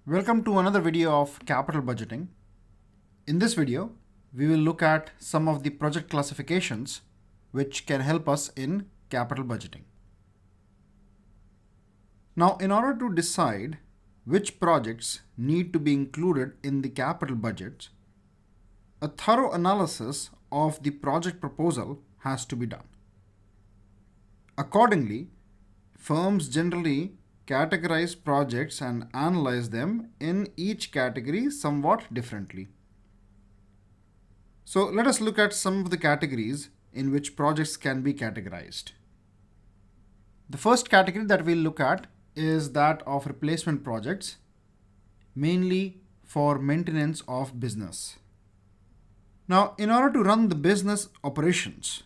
Welcome to another video of capital budgeting. In this video, we will look at some of the project classifications which can help us in capital budgeting. Now, in order to decide which projects need to be included in the capital budget, a thorough analysis of the project proposal has to be done. Accordingly, firms generally categorize projects and analyze them in each category somewhat differently. So let us look at some of the categories in which projects can be categorized. The first category that we'll look at is that of replacement projects, mainly for maintenance of business. Now, in order to run the business operations,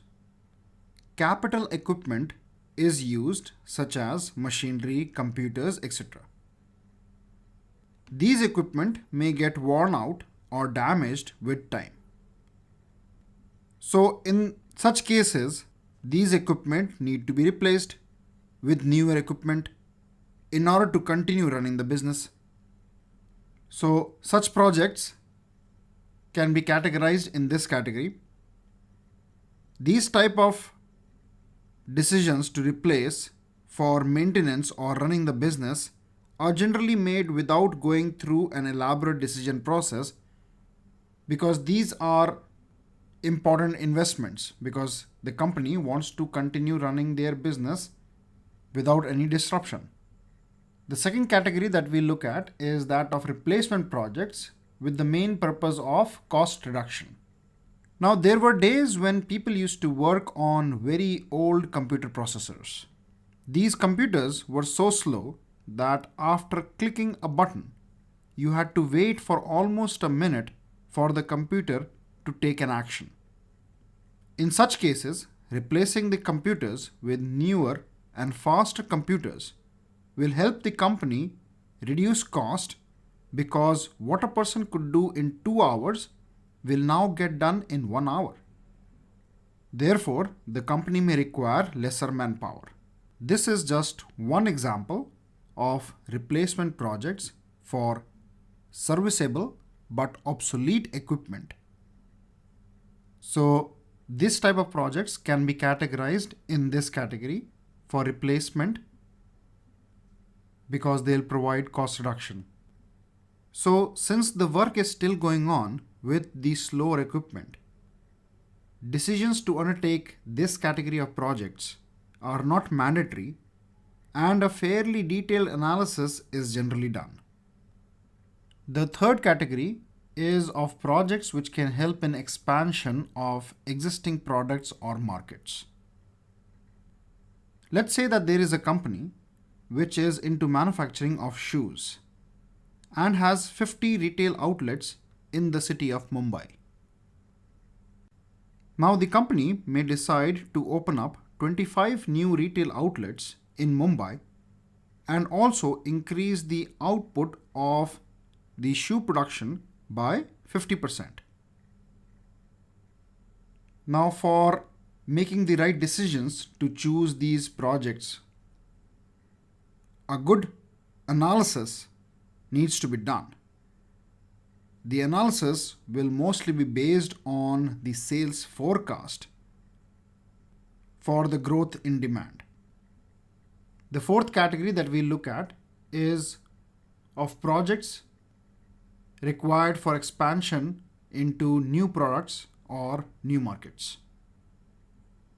capital equipment is used, such as machinery, computers, etc. These equipment may get worn out or damaged with time. So in such cases, these equipment need to be replaced with newer equipment in order to continue running the business. So such projects can be categorized in this category. These type of decisions to replace for maintenance or running the business are generally made without going through an elaborate decision process, because these are important investments, because the company wants to continue running their business without any disruption. The second category that we look at is that of replacement projects with the main purpose of cost reduction. Now, there were days when people used to work on very old computer processors. These computers were so slow that after clicking a button, you had to wait for almost a minute for the computer to take an action. In such cases, replacing the computers with newer and faster computers will help the company reduce cost, because what a person could do in 2 hours will now get done in 1 hour. Therefore, the company may require lesser manpower. This is just one example of replacement projects for serviceable but obsolete equipment. So this type of projects can be categorized in this category for replacement, because they'll provide cost reduction. So since the work is still going on with the slower equipment, decisions to undertake this category of projects are not mandatory, and a fairly detailed analysis is generally done. The third category is of projects which can help in expansion of existing products or markets. Let's say that there is a company which is into manufacturing of shoes and has 50 retail outlets in the city of Mumbai. Now the company may decide to open up 25 new retail outlets in Mumbai and also increase the output of the shoe production by 50%. Now, for making the right decisions to choose these projects, a good analysis needs to be done. The analysis will mostly be based on the sales forecast for the growth in demand. The fourth category that we look at is of projects required for expansion into new products or new markets.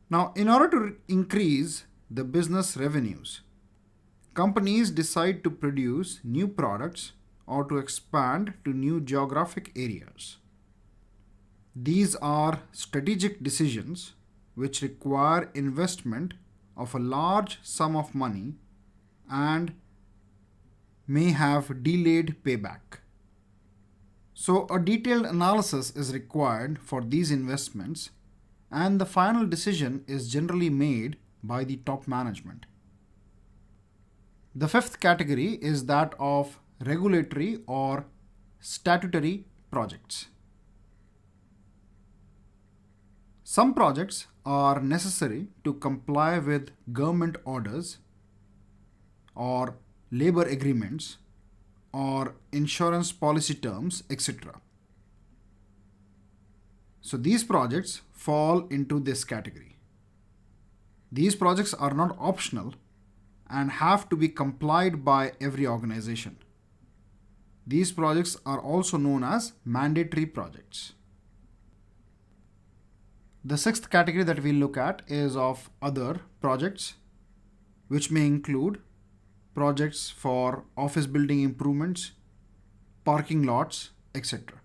Now, in order to increase the business revenues, companies decide to produce new products or to expand to new geographic areas. These are strategic decisions which require investment of a large sum of money and may have delayed payback. So a detailed analysis is required for these investments, and the final decision is generally made by the top management. The fifth category is that of regulatory or statutory projects. Some projects are necessary to comply with government orders or labor agreements or insurance policy terms, etc. So these projects fall into this category. These projects are not optional and have to be complied by every organization. These projects are also known as mandatory projects. The sixth category that we'll look at is of other projects, which may include projects for office building improvements, parking lots, etc.